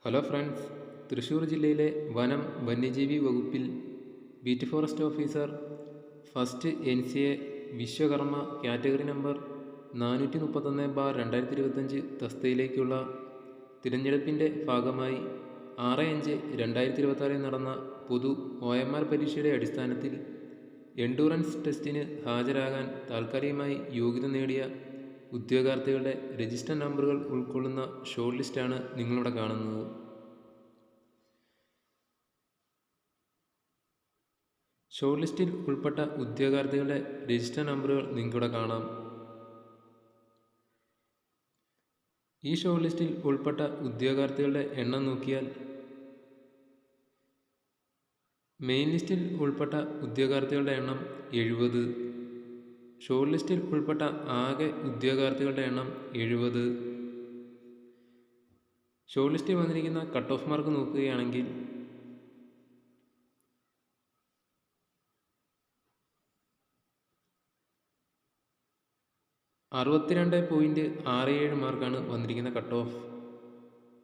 Hello friends, Thrissur ജില്ലയിലെ വനം വന്യജീവി വകുപ്പിൽ beat forest officer first NCA Vishwakarma category number 431/2025 തസ്തികയിലേക്കുള്ള തിരഞ്ഞെടുപ്പിൻ്റെ ഭാഗമായി 6/5/2026 നടന്ന പൊതു OMR പരീക്ഷയുടെ അടിസ്ഥാനത്തിൽ എൻഡൂറൻസ് ടെസ്റ്റിന് ഹാജരാകാൻ താൽക്കാലികമായി യോഗ്യത നേടിയ ഉദ്യോഗാർത്ഥികളുടെ രജിസ്റ്റർ നമ്പറുകൾ ഉൾക്കൊള്ളുന്ന ഷോർട്ട് ലിസ്റ്റാണ് നിങ്ങളിവിടെ കാണുന്നത്. ഷോർട്ട് ലിസ്റ്റിൽ ഉൾപ്പെട്ട ഉദ്യോഗാർത്ഥികളുടെ രജിസ്റ്റർ നമ്പറുകൾ നിങ്ങൾക്കിവിടെ കാണാം. ഈ ഷോർട്ട് ലിസ്റ്റിൽ ഉൾപ്പെട്ട ഉദ്യോഗാർത്ഥികളുടെ എണ്ണം നോക്കിയാൽ മെയിൻ ലിസ്റ്റിൽ ഉൾപ്പെട്ട ഉദ്യോഗാർത്ഥികളുടെ എണ്ണം 70. ഷോർട്ട് ലിസ്റ്റിൽ ഉൾപ്പെട്ട ആകെ ഉദ്യോഗാർത്ഥികളുടെ എണ്ണം 70. ഷോർട്ട് ലിസ്റ്റിൽ വന്നിരിക്കുന്ന കട്ട് ഓഫ് മാർക്ക് നോക്കുകയാണെങ്കിൽ 62.67 മാർക്കാണ് വന്നിരിക്കുന്ന കട്ട് ഓഫ്.